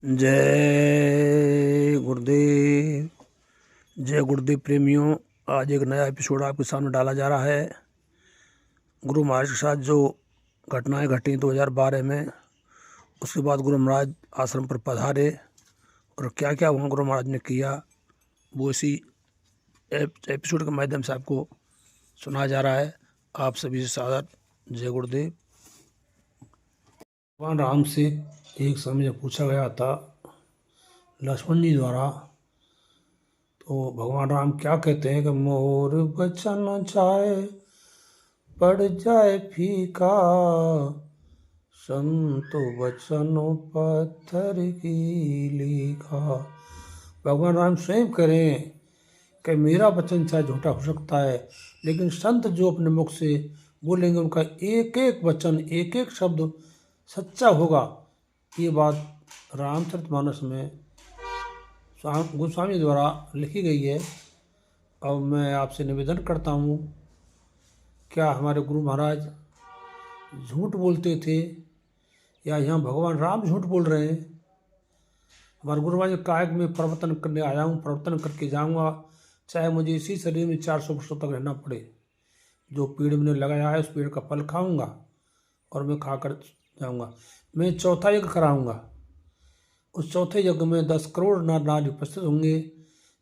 जय गुरुदेव। जय गुरुदेव प्रेमियों, आज एक नया एपिसोड आपके सामने डाला जा रहा है। गुरु महाराज के साथ जो घटनाएं घटी 2012 में, उसके बाद गुरु महाराज आश्रम पर पधारे और क्या क्या वहाँ गुरु महाराज ने किया, वो इसी एपिसोड के माध्यम से आपको सुनाया जा रहा है। आप सभी से सादर जय गुरुदेव। भगवान राम से एक समय जब पूछा गया था लक्ष्मण जी द्वारा, तो भगवान राम क्या कहते हैं कि मोर बचन चाहे पड़ जाए फीका, संतो बचनो पत्थर की लिखा। भगवान राम स्वयं करें कि मेरा वचन चाहे झूठा हो सकता है, लेकिन संत जो अपने मुख से बोलेंगे उनका एक एक वचन, एक एक शब्द सच्चा होगा। ये बात रामचरितमानस में गोस्वामी द्वारा लिखी गई है। अब मैं आपसे निवेदन करता हूँ, क्या हमारे गुरु महाराज झूठ बोलते थे या यहाँ भगवान राम झूठ बोल रहे हैं? हमारे गुरु महाराज ने कहा कि मैं प्रवर्तन करने आया हूँ, प्रवर्तन करके जाऊँगा, चाहे मुझे इसी शरीर में 400 वर्षों तक रहना पड़े। जो पेड़ मैंने लगाया है उस पेड़ का फल खाऊंगा और मैं खाकर जाऊंगा। मैं चौथा यज्ञ कराऊंगा। उस चौथे यज्ञ में 10 करोड़ नर नारी उपस्थित होंगे।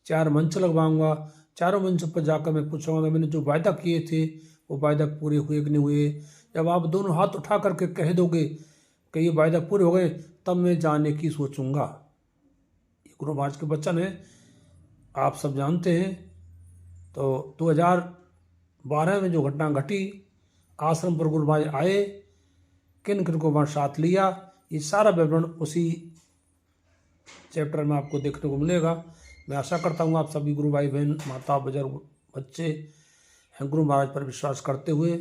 4 मंच लगवाऊंगा। चारों मंच पर जाकर मैं पूछूंगा मैंने जो वायदा किए थे वो वायदा पूरे हुए कि नहीं हुए। जब आप दोनों हाथ उठा करके कह दोगे कि ये वायदा पूरे हो गए, तब मैं जाने की सोचूंगा। ये गुरु महाराज के वचन है, आप सब जानते हैं। तो 2012 में जो घटना घटी, आश्रम पर गुरु महाराज आए, किन किन को वहाँ साथ लिया, ये सारा विवरण उसी चैप्टर में आपको देखने को मिलेगा। मैं आशा करता हूँ आप सभी गुरु भाई बहन, माता, बुजुर्ग, बच्चे हैं, गुरु महाराज पर विश्वास करते हुए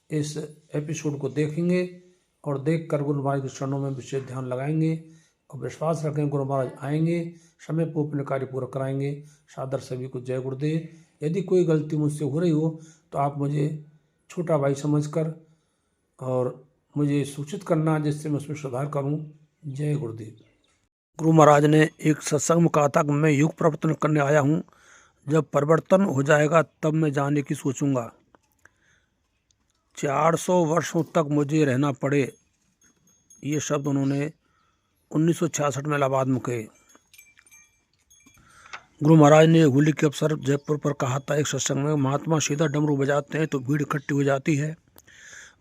इस एपिसोड को देखेंगे और देखकर गुरु महाराज के चरणों में विशेष ध्यान लगाएंगे और विश्वास रखें गुरु महाराज आएंगे, समय पर अपने कार्य पूरा कराएंगे। सादर सभी को जय गुरुदेव। यदि कोई गलती मुझसे हो रही हो तो आप मुझे छोटा भाई समझकर और मुझे सूचित करना, जिससे मैं उसमें सुधार करूं। जय गुरुदेव। गुरु महाराज ने एक सत्संग में कहा था कि मैं युग परिवर्तन करने आया हूं, जब परिवर्तन हो जाएगा तब मैं जाने की सोचूंगा। 400 वर्षों तक मुझे रहना पड़े, ये शब्द उन्होंने 1966 में इलाहाबाद में कहे। गुरु महाराज ने होली के अवसर जयपुर पर कहा था एक सत्संग में, महात्मा सीधा डमरू बजाते हैं तो भीड़ इकट्ठी हो जाती है,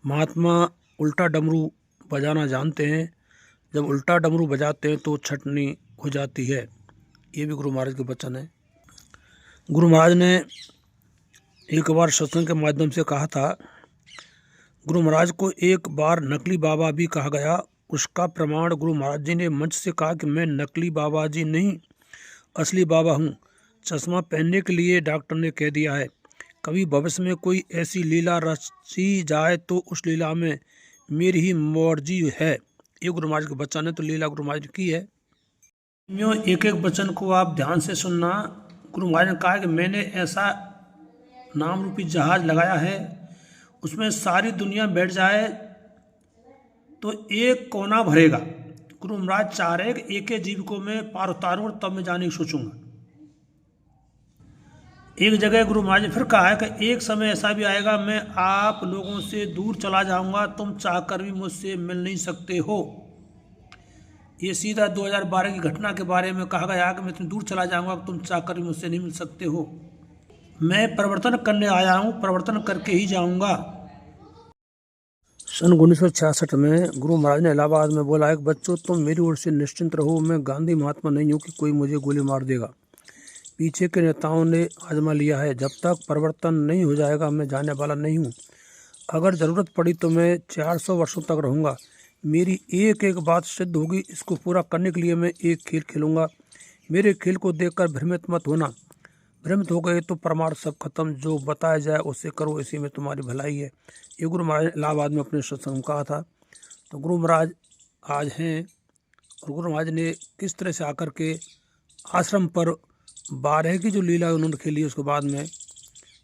महात्मा उल्टा डमरू बजाना जानते हैं, जब उल्टा डमरू बजाते हैं तो छटनी हो जाती है। ये भी गुरु महाराज के वचन है। गुरु महाराज ने एक बार सत्संग के माध्यम से कहा था, गुरु महाराज को एक बार नकली बाबा भी कहा गया। उसका प्रमाण गुरु महाराज जी ने मंच से कहा कि मैं नकली बाबा जी नहीं, असली बाबा हूँ। चश्मा पहनने के लिए डॉक्टर ने कह दिया है। कभी भविष्य में कोई ऐसी लीला रची जाए तो उस लीला में मेरी ही मर्जी है। ये गुरु महाराज के वचन है, तो लीला गुरु महाराज की है। एक एक वचन को आप ध्यान से सुनना। गुरु महाराज ने कहा कि मैंने ऐसा नाम रूपी जहाज लगाया है, उसमें सारी दुनिया बैठ जाए तो एक कोना भरेगा। गुरु महाराज चाह रहे कि एक एक जीव को मैं पार उतारूं तब मैं जाने की सोचूंगा। एक जगह गुरु महाराज ने फिर कहा है कि एक समय ऐसा भी आएगा मैं आप लोगों से दूर चला जाऊंगा, तुम चाहकर भी मुझसे मिल नहीं सकते हो। ये सीधा 2012 की घटना के बारे में कहा गया कि मैं तुम दूर चला जाऊंगा, तुम चाहकर भी मुझसे नहीं मिल सकते हो। मैं परिवर्तन करने आया हूं, परिवर्तन करके ही जाऊंगा। सन 1966 में गुरु महाराज ने इलाहाबाद में बोला है, बच्चों तुम मेरी ओर से निश्चिंत रहो, मैं गांधी महात्मा नहीं हूँ कि कोई मुझे गोली मार देगा। पीछे के नेताओं ने आजमा लिया है, जब तक परिवर्तन नहीं हो जाएगा मैं जाने वाला नहीं हूँ। अगर ज़रूरत पड़ी तो मैं 400 वर्षों तक रहूँगा। मेरी एक एक बात सिद्ध होगी, इसको पूरा करने के लिए मैं एक खेल खेलूँगा। मेरे खेल को देखकर भ्रमित मत होना, भ्रमित हो गए तो परमार्थ सब खत्म, जो बताया जाए उसे करो, इसी में तुम्हारी भलाई है। ये गुरु महाराज इलाहाबाद में अपने सत्संग में कहा था। तो गुरु महाराज आज हैं और गुरु महाराज ने किस तरह से आकर के आश्रम पर 12 की जो लीला उन्होंने खेली उसके बाद में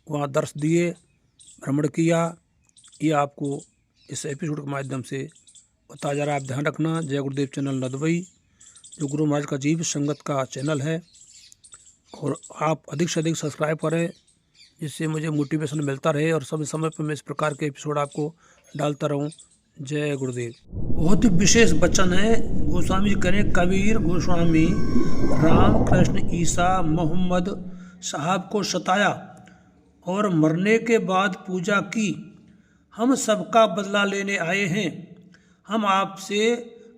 वहाँ दर्श दिए, भ्रमण किया, ये आपको इस एपिसोड के माध्यम से बताया जा रहा है। आप ध्यान रखना। जय गुरुदेव चैनल न दबाई, जो गुरु महाराज का जीव संगत का चैनल है, और आप अधिक से अधिक सब्सक्राइब करें, जिससे मुझे मोटिवेशन मिलता रहे और समय समय पर मैं इस प्रकार के एपिसोड आपको डालता रहूं। जय गुरुदेव। बहुत ही विशेष वचन है। गोस्वामी जी करें, कबीर गोस्वामी राम कृष्ण ईसा मोहम्मद साहब को सताया और मरने के बाद पूजा की। हम सबका बदला लेने आए हैं। हम आपसे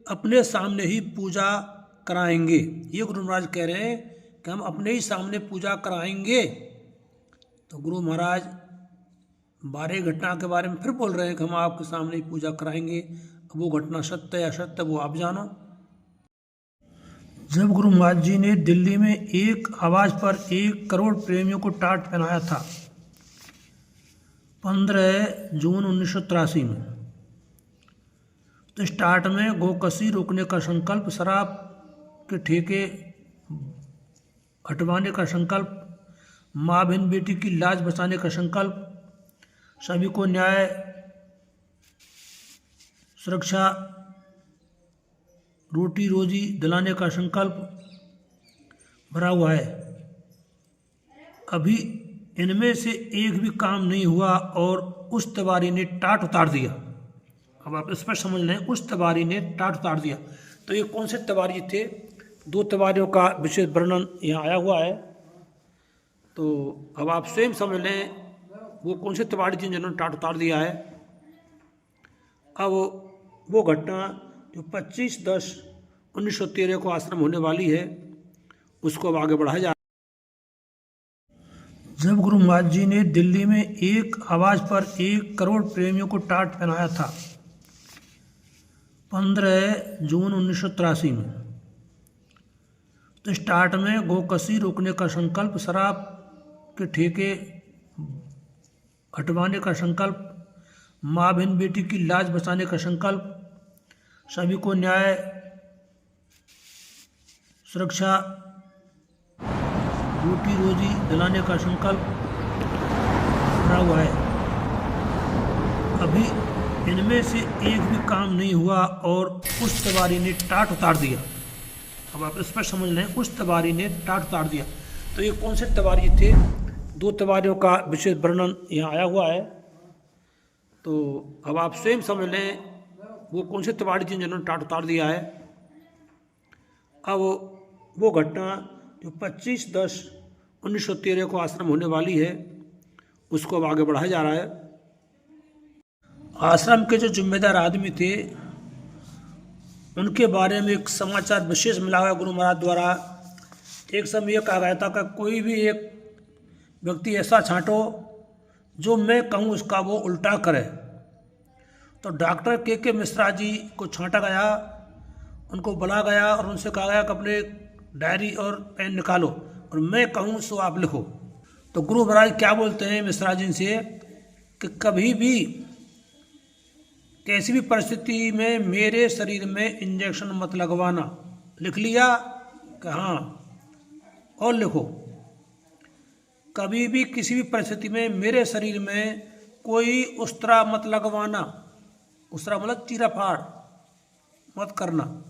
अपने सामने ही पूजा कराएंगे। ये गुरु महाराज कह रहे हैं कि हम अपने ही सामने पूजा कराएंगे। तो गुरु महाराज 12 घटना के बारे में फिर बोल रहे हैं कि हम आपके सामने ही पूजा कराएंगे। अब वो घटना सत्य या असत्य वो आप जानो। जब गुरु महाराज जी ने दिल्ली में एक आवाज पर 1 करोड़ प्रेमियों को टाट पहनाया था 15 जून 1983 में, तो स्टार्ट में गोकशी रोकने का संकल्प, शराब के ठेके हटवाने का संकल्प, माँ बहन बेटी की लाज बचाने का संकल्प, सभी को न्याय सुरक्षा रोटी रोजी दिलाने का संकल्प भरा हुआ है। अभी इनमें से एक भी काम नहीं हुआ और उस तिवारी ने टाट उतार दिया। अब आप इस पर समझ लें, उस तिवारी ने टाट उतार दिया। तो ये कौन से तिवारी थे? 2 तिवारियों का विशेष वर्णन यहाँ आया हुआ है। तो अब आप स्वयं समझ लें वो कौन से तिवारी थे जिन्होंने टाट उतार दिया है। अब वो घटना जो 25/10/1913 को आश्रम होने वाली है, उसको अब आगे बढ़ाया जा। जब गुरु महाराज जी ने दिल्ली में एक आवाज पर 1 करोड़ प्रेमियों को टाट पहनाया था 15 जून 1983 में, तो स्टार्ट में गोकशी रोकने का संकल्प, शराब के ठेके हटवाने का संकल्प, माँ बहन बेटी की लाज बचाने का संकल्प, सभी को न्याय सुरक्षा रोटी रोजी दिलाने का संकल्प भरा हुआ है। अभी इनमें से एक भी काम नहीं हुआ और उस तिवारी ने टाट उतार दिया। अब आप इस पर समझ लें, उस तिवारी ने टाट उतार दिया। तो ये कौन से तिवारी थे? 2 तिवारियों का विशेष वर्णन यहाँ आया हुआ है। तो अब आप स्वयं समझ लें वो कौन से तिवारी थे जिन्होंने टाट उतार दिया है। अब वो घटना जो 25/10/1913 को आश्रम होने वाली है, उसको अब आगे बढ़ाया जा रहा है। आश्रम के जो जिम्मेदार आदमी थे उनके बारे में एक समाचार विशेष मिला हुआ गुरु महाराज द्वारा। एक समय यह कहा गया था कि कोई भी एक व्यक्ति ऐसा छांटो जो मैं कहूँ उसका वो उल्टा करे। तो डॉक्टर के मिश्रा जी को छांटा गया, उनको बुला गया और उनसे कहा गया कि अपने डायरी और पेन निकालो और मैं कहूँ सो आप लिखो। तो गुरु महाराज क्या बोलते हैं मिश्रा जी से कि कभी भी कैसी भी परिस्थिति में मेरे शरीर में इंजेक्शन मत लगवाना। लिख लिया कि हाँ, और लिखो, कभी भी किसी भी परिस्थिति में मेरे शरीर में कोई उस्तरा मत लगवाना। उस्तरा मतलब चीरा फाड़ मत करना,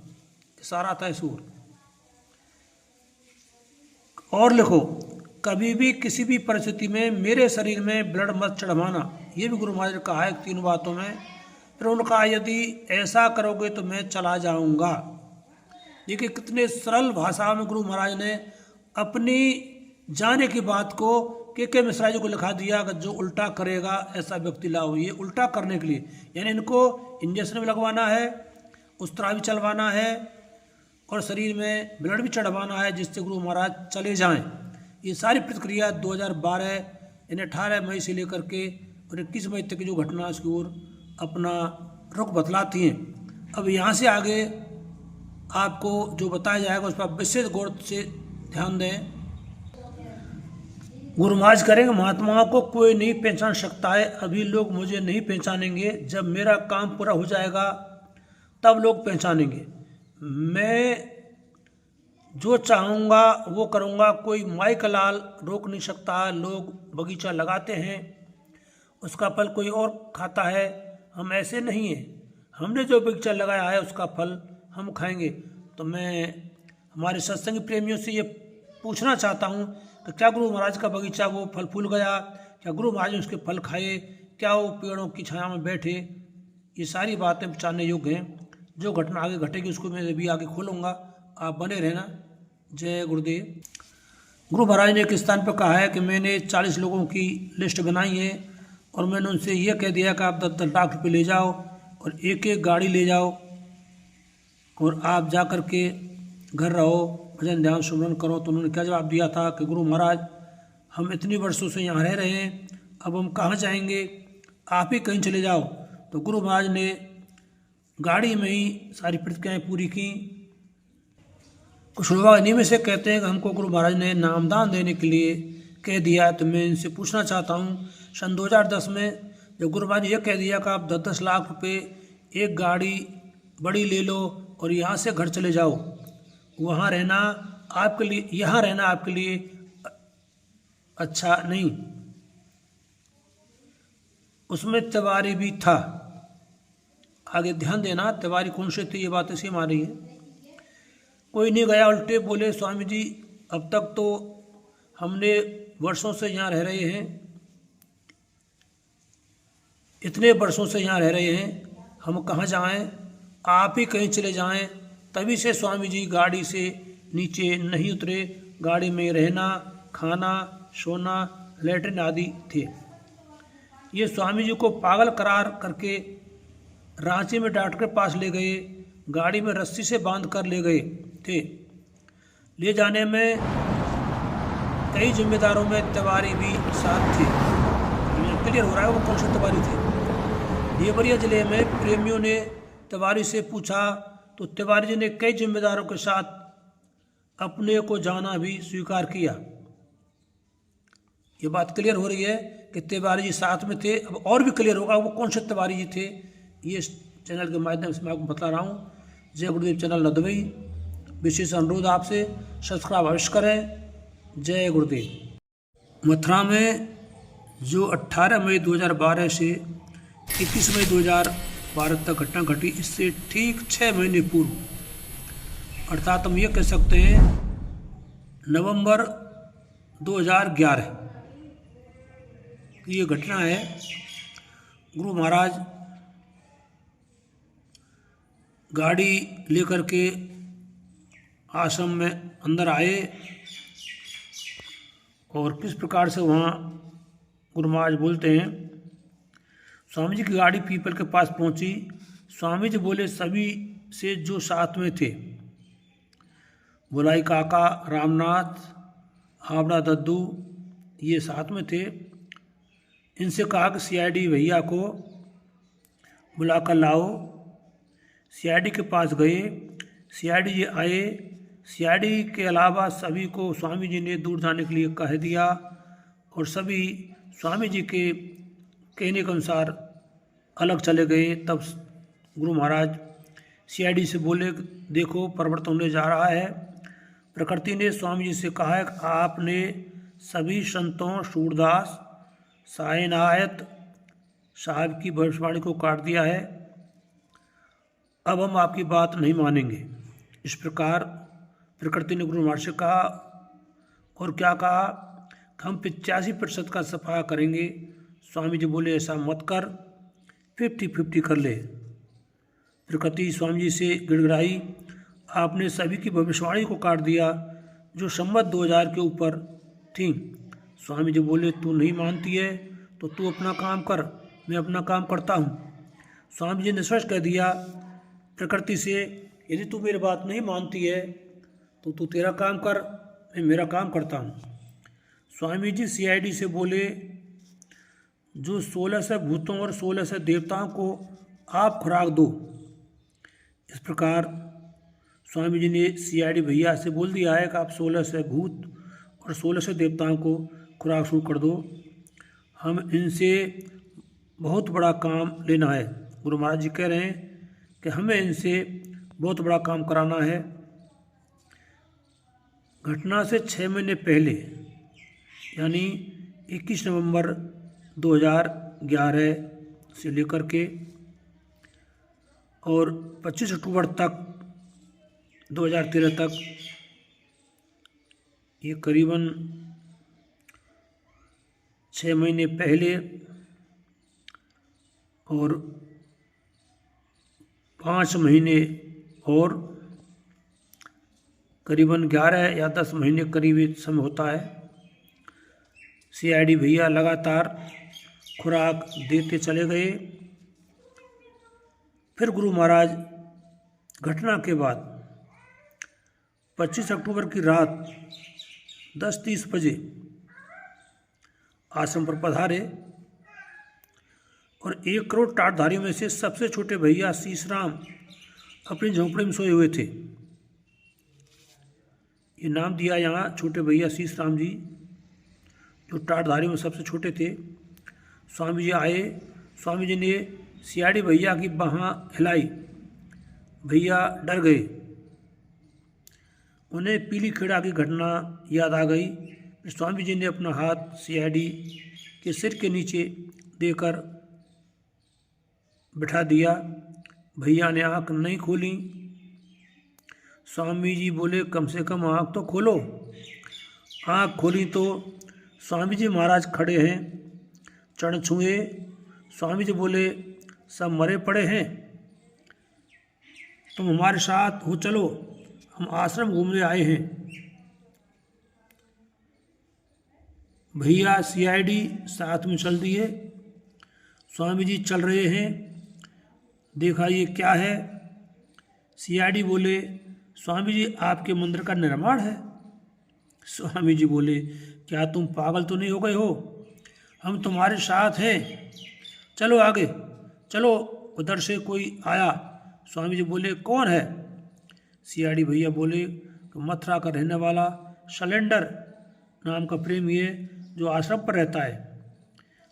इशारा था सूर। और लिखो, कभी भी किसी भी परिस्थिति में मेरे शरीर में ब्लड मत चढ़वाना। ये भी गुरु महाराज ने कहा है 3 बातों में। फिर उन्होंने कहा यदि ऐसा करोगे तो मैं चला जाऊंगा। देखिए कितने सरल भाषा में गुरु महाराज ने अपनी जाने की बात को के मिश्रा जी को लिखा दिया कि जो उल्टा करेगा ऐसा व्यक्ति लाओ। ये उल्टा करने के लिए, यानी इनको इंजेक्शन भी लगवाना है, उस्तरा भी चलवाना है और शरीर में ब्लड भी चढ़वाना है, जिससे गुरु महाराज चले जाएं। ये सारी प्रतिक्रिया 2012 यानी 18 मई से लेकर के और 21 मई तक की जो घटना उसकी ओर अपना रुख बतलाती हैं। अब यहाँ से आगे आपको जो बताया जाएगा उस पर विशेष गौर से ध्यान दें। गुरु महाराज करेंगे, महात्माओं को कोई नहीं पहचान सकता है। अभी लोग मुझे नहीं पहचानेंगे, जब मेरा काम पूरा हो जाएगा तब लोग पहचानेंगे। मैं जो चाहूँगा वो करूँगा, कोई माई का लाल रोक नहीं सकता। लोग बगीचा लगाते हैं, उसका फल कोई और खाता है, हम ऐसे नहीं हैं। हमने जो बगीचा लगाया है उसका फल हम खाएंगे। तो मैं हमारे सत्संग प्रेमियों से ये पूछना चाहता हूँ कि क्या गुरु महाराज का बगीचा वो फल फूल गया, क्या गुरु महाराज ने उसके फल खाए, क्या वो पेड़ों की छाया में बैठे, ये सारी बातें जानने योग्य हैं। जो घटना आगे घटेगी उसको मैं भी आगे खोलूँगा, आप बने रहना। जय गुरुदेव। गुरु महाराज ने एक स्थान पर कहा है कि मैंने 40 लोगों की लिस्ट बनाई है और मैंने उनसे यह कह दिया कि आप 10-10 लाख रुपये ले जाओ और एक एक गाड़ी ले जाओ और आप जा कर के घर रहो, भजन ध्यान सुमरन करो। तो उन्होंने क्या जवाब दिया था कि गुरु महाराज हम इतनी वर्षों से यहाँ रह रहे हैं, अब हम कहाँ जाएंगे, आप ही कहीं चले जाओ। तो गुरु महाराज ने गाड़ी में ही सारी प्रतिज्ञाएँ पूरी की। कुछ लोग इन्हीं में से कहते हैं कि हमको गुरु महाराज ने नामदान देने के लिए कह दिया। तो मैं इनसे पूछना चाहता हूँ, सन 2010 में जब गुरु महाराज ने यह कह दिया कि आप 10-10 लाख रुपए एक गाड़ी बड़ी ले लो और यहाँ से घर चले जाओ, वहाँ रहना आपके लिए, यहाँ रहना आपके लिए अच्छा नहीं, उसमें तिवारी भी था। आगे ध्यान देना, तिवारी कौन से थे ये बात इसी में आ रही है। कोई नहीं गया, उल्टे बोले स्वामी जी अब तक तो हमने वर्षों से यहाँ रह रहे हैं, इतने वर्षों से यहाँ रह रहे हैं, हम कहाँ जाएं, आप ही कहीं चले जाएं। तभी से स्वामी जी गाड़ी से नीचे नहीं उतरे, गाड़ी में रहना, खाना, सोना, लेटरिन आदि थे। ये स्वामी जी को पागल करार करके रांची में डॉक्टर के पास ले गए, गाड़ी में रस्सी से बांध कर ले गए थे। ले जाने में कई जिम्मेदारों में तिवारी भी साथ थे। क्लियर हो रहा है वो कौन से तिवारी थे। देवरिया जिले में प्रेमियों ने तिवारी से पूछा तो तिवारी जी ने कई जिम्मेदारों के साथ अपने को जाना भी स्वीकार किया। ये बात क्लियर हो रही है कि तिवारी जी साथ में थे। अब और भी क्लियर होगा वो कौन से तिवारी जी थे, ये चैनल के माध्यम से मैं आपको बता रहा हूँ। जय गुरुदेव चैनल नदवई, विशेष अनुरोध आपसे सब्सक्राइब अवश्य करें। जय गुरुदेव। मथुरा में जो 18 मई 2012 से 21 मई 2012 तक घटना घटी, इससे ठीक 6 महीने पूर्व अर्थात हम ये कह सकते हैं नवंबर 2011 की ये घटना है। गुरु महाराज गाड़ी लेकर के आश्रम में अंदर आए और किस प्रकार से वहाँ गुरु महाराज बोलते हैं। स्वामी जी की गाड़ी पीपल के पास पहुँची। स्वामी जी बोले सभी से जो साथ में थे, बुलाई काका, रामनाथ, हावड़ा दद्दू, ये साथ में थे। इनसे कहा कि सीआईडी भैया को बुला कर लाओ। सीआईडी के पास गए, सीआईडी जी आए। सीआईडी के अलावा सभी को स्वामी जी ने दूर जाने के लिए कह दिया और सभी स्वामी जी के कहने के अनुसार अलग चले गए। तब गुरु महाराज सीआईडी से बोले देखो परिवर्तन होने जा रहा है। प्रकृति ने स्वामी जी से कहा है कि आपने सभी संतों, सूरदास, साईनायत साहब की भविष्यवाणी को काट दिया है, अब हम आपकी बात नहीं मानेंगे। इस प्रकार प्रकृति ने गुरु महाराज से कहा और क्या कहा, हम 85% का सफाया करेंगे। स्वामी जी बोले ऐसा मत कर, 50-50 कर ले। प्रकृति स्वामी जी से गिड़गिड़ाई, आपने सभी की भविष्यवाणी को काट दिया जो संवत 2000 के ऊपर थी। स्वामी जी बोले तू नहीं मानती है तो तू अपना काम कर, मैं अपना काम करता हूँ। स्वामी जी ने स्पष्ट कह दिया प्रकृति से, यदि तू मेरी बात नहीं मानती है तो तू तेरा काम कर, मैं मेरा काम करता हूँ। स्वामी जी सीआईडी से बोले जो 16 भूतों और 16 देवताओं को आप खुराक दो। इस प्रकार स्वामी जी ने सीआईडी भैया से बोल दिया है कि आप 16 भूत और 16 देवताओं को खुराक शुरू कर दो, हम इनसे बहुत बड़ा काम लेना है। गुरु महाराज जी कह रहे हैं कि हमें इनसे बहुत बड़ा काम कराना है। घटना से 6 महीने पहले यानी 21 नवंबर 2011 से लेकर के और 25 अक्टूबर तक 2013 तक ये करीबन 6 महीने पहले और 5 महीने और करीबन 11 या 10 महीने करीब समय होता है। सीआईडी भैया लगातार खुराक देते चले गए। फिर गुरु महाराज घटना के बाद 25 अक्टूबर की रात 10:30 बजे आश्रम पर पधारे और 1 करोड़ टाटधारियों में से सबसे छोटे भैया शीशराम अपनी झोंपड़ी में सोए हुए थे। ये नाम दिया यहाँ छोटे भैया शीशराम जी, जो टाटधारियों में सबसे छोटे थे। स्वामी जी आए। स्वामी जी ने सीआईडी भैया की बाह हिलाई। भैया डर गए। उन्हें पीली खेड़ा की घटना याद आ गई। स्वामी जी ने अपना हाथ सीआईडी के सिर के नीचे देकर बिठा दिया। भैया ने आंख नहीं खोली। स्वामी जी बोले, कम से कम आंख तो खोलो। आंख खोली तो स्वामी जी महाराज खड़े हैं, चरण छुए। स्वामी जी बोले, सब मरे पड़े हैं, तुम हमारे साथ हो, चलो, हम आश्रम घूमने आए हैं। भैया सीआईडी साथ में चल दिए। स्वामी जी चल रहे हैं। देखा ये क्या है। सीआईडी बोले, स्वामी जी आपके मंदिर का निर्माण है। स्वामी जी बोले, क्या तुम पागल तो नहीं हो गए हो? हम तुम्हारे साथ हैं, चलो आगे चलो। उधर से कोई आया। स्वामी जी बोले, कौन है? सीआईडी भैया बोले, मथुरा का रहने वाला शैलेंडर नाम का प्रेमी है, जो आश्रम पर रहता है।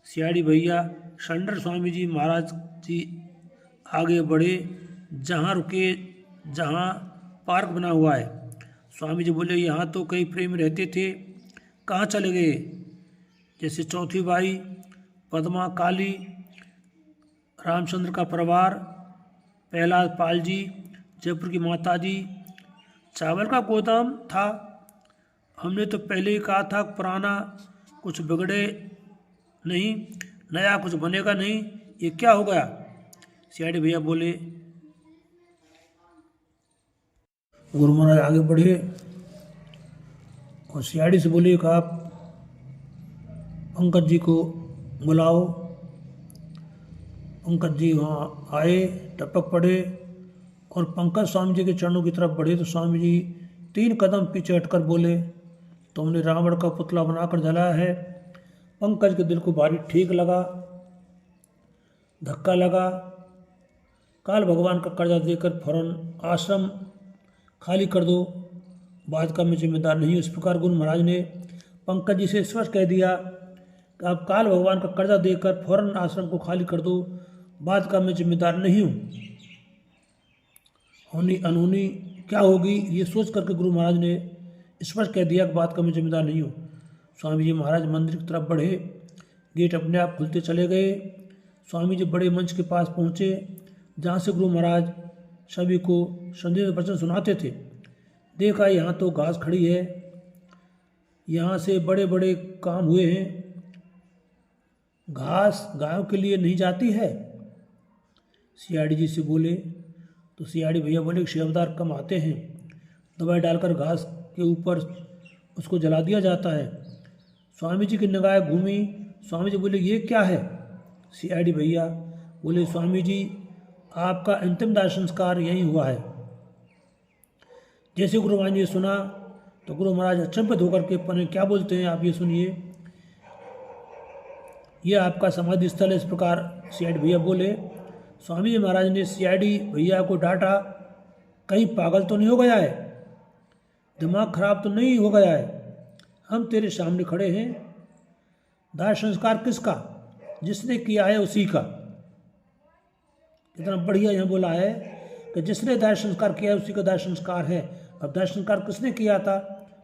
सीआईडी भैया शैलेंडर स्वामी जी महाराज जी आगे बढ़े। जहाँ रुके, जहाँ पार्क बना हुआ है। स्वामी जी बोले, यहाँ तो कई प्रेमी रहते थे, कहाँ चले गए? जैसे चौथी बाई, पद्मा, काली, रामचंद्र का परिवार, प्रहलाद पाल जी, जयपुर की माता जी। चावल का गोदाम था, हमने तो पहले ही कहा था, पुराना कुछ बिगड़े नहीं, नया कुछ बनेगा नहीं, ये क्या हो गया? सीआईडी भैया बोले। गुरु महाराज आगे बढ़े और सीआईडी से बोले कि आप पंकज जी को बुलाओ। पंकज जी वहाँ आए, टपक पड़े और पंकज स्वामी जी के चरणों की तरफ बढ़े तो स्वामी जी 3 कदम पीछे हटकर बोले, तुमने रावण का पुतला बनाकर जलाया है। पंकज के दिल को भारी ठीक लगा, धक्का लगा। काल भगवान का कर्जा देकर फौरन आश्रम खाली कर दो, बात का मैं जिम्मेदार नहीं हूँ। इस प्रकार गुरु महाराज ने पंकज जी से स्पष्ट कह दिया कि आप काल भगवान का कर्जा देकर फौरन आश्रम को खाली कर दो, बात का मैं जिम्मेदार नहीं हूँ। होनी अनहोनी क्या होगी ये सोच करके गुरु महाराज ने स्पष्ट कह दिया कि बात का मैं जिम्मेदार नहीं हूँ। स्वामी जी महाराज मंदिर की तरफ बढ़े। गेट अपने आप खुलते चले गए। स्वामी जी बड़े मंच के पास पहुँचे, जहाँ से गुरु महाराज सभी को संदेश वचन सुनाते थे। देखा यहाँ तो घास खड़ी है, यहाँ से बड़े बड़े काम हुए हैं, घास गायों के लिए नहीं जाती है। सीआईडी जी से बोले तो सीआईडी भैया बोले, सेवादार कम आते हैं, दवाई डालकर घास के ऊपर उसको जला दिया जाता है। स्वामी जी की निगाहें घूमी। स्वामी जी बोले, ये क्या है? सीआईडी भैया बोले, स्वामी जी आपका अंतिम दाह संस्कार यहीं हुआ है। जैसे गुरु महाराज ने सुना तो गुरु महाराज अचंभित होकर के पने क्या बोलते हैं आप ये सुनिए। ये आपका समाधि स्थल है। इस प्रकार सीआईडी भैया बोले। स्वामी जी महाराज ने सीआईडी भैया को डांटा, कहीं पागल तो नहीं हो गया है, दिमाग खराब तो नहीं हो गया है? हम तेरे सामने खड़े हैं, दाह संस्कार किसका? जिसने किया है उसी का। कितना बढ़िया यहाँ बोला है कि जिसने दाह संस्कार किया है उसी का दाह संस्कार है। अब दाह संस्कार किसने किया था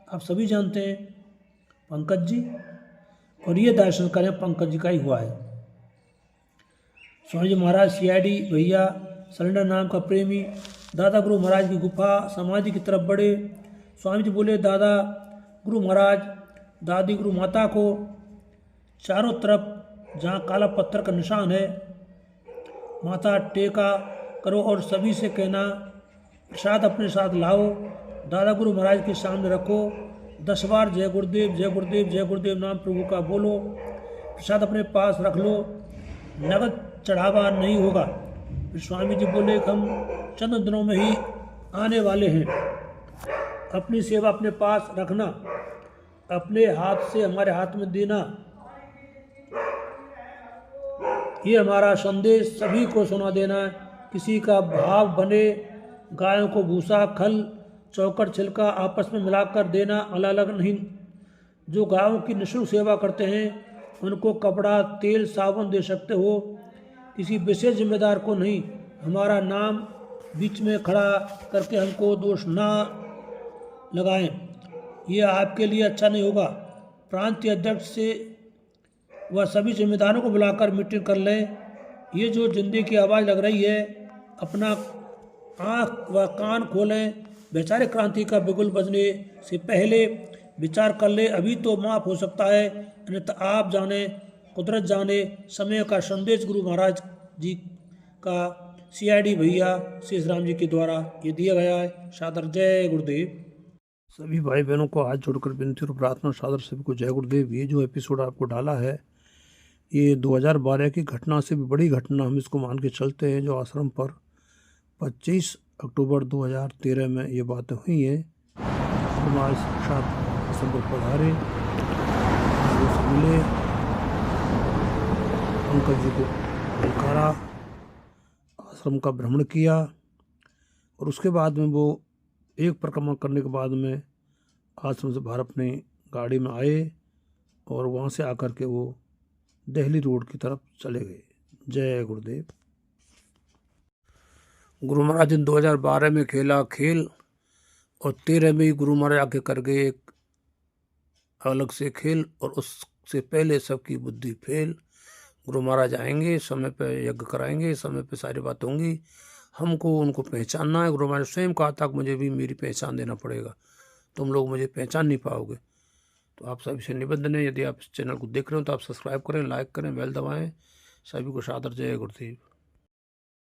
आप सभी जानते हैं, पंकज जी। और ये दाह संस्कार है पंकज जी का ही हुआ है। स्वामी जी महाराज सीआईडी भैया शैलेंडर नाम का प्रेमी दादा गुरु महाराज की गुफा समाधि की तरफ बढ़े। स्वामी जी बोले, दादा गुरु महाराज दादी गुरु माता को चारों तरफ जहाँ काला पत्थर का निशान है माथा टेका करो और सभी से कहना प्रसाद अपने साथ लाओ। दादा गुरु महाराज के सामने रखो। 10 बार जय गुरुदेव जय गुरुदेव जय गुरुदेव नाम प्रभु का बोलो। प्रसाद अपने पास रख लो। नगद चढ़ावा नहीं होगा। फिर स्वामी जी बोले कि हम चंद दिनों में ही आने वाले हैं। अपनी सेवा अपने पास रखना, अपने हाथ से हमारे हाथ में देना। ये हमारा संदेश सभी को सुना देना। किसी का भाव बने। गायों को भूसा खल चौकट छिलका आपस में मिलाकर देना, अलग अलग नहीं। जो गायों की निःशुल्क सेवा करते हैं उनको कपड़ा तेल साबुन दे सकते हो, किसी विशेष जिम्मेदार को नहीं। हमारा नाम बीच में खड़ा करके हमको दोष ना लगाएं, ये आपके लिए अच्छा नहीं होगा। प्रांतीय अध्यक्ष से वह सभी जिम्मेदारों को बुलाकर मीटिंग कर लें। ये जो जिंदगी की आवाज़ लग रही है अपना आँख व कान खोलें। वैचारिक क्रांति का बिगुल बजने से पहले विचार कर ले। अभी तो माफ़ हो सकता है, अन्यथा आप जाने कुदरत जाने। समय का संदेश गुरु महाराज जी का CID भैया शेष राम जी के द्वारा ये दिया गया है। सादर जय गुरुदेव। सभी भाई बहनों को हाथ जोड़कर विनती और प्रार्थना, सादर सभी को जय गुरुदेव। ये जो एपिसोड आपको डाला है ये 2012 की घटना से भी बड़ी घटना हम इसको मान के चलते हैं, जो आश्रम पर 25 अक्टूबर 2013 में ये बातें हुई हैं। हमारे साथ आश्रम पर पधारे, मिले, अंकल जी को ललकारा, आश्रम का भ्रमण किया और उसके बाद में वो एक परिक्रमा करने के बाद में आश्रम से बाहर अपनी गाड़ी में आए और वहाँ से आकर के वो दिल्ली रोड की तरफ चले गए। जय गुरुदेव। गुरु महाराज ने 2012 में खेला खेल और 13 में ही गुरु महाराज आके कर गए एक अलग से खेल, और उससे पहले सबकी बुद्धि फेल। गुरु महाराज आएंगे, समय पे यज्ञ कराएंगे, समय पे सारी बात होंगी। हमको उनको पहचानना है। गुरु महाराज स्वयं कहा था कि मुझे भी मेरी पहचान देना पड़ेगा, तुम लोग मुझे पहचान नहीं पाओगे। तो आप सभी से निवेदन है, यदि आप इस चैनल को देख रहे हो तो आप सब्सक्राइब करें, लाइक करें, बेल दबाएं। सभी को सादर जय गुरुदेव।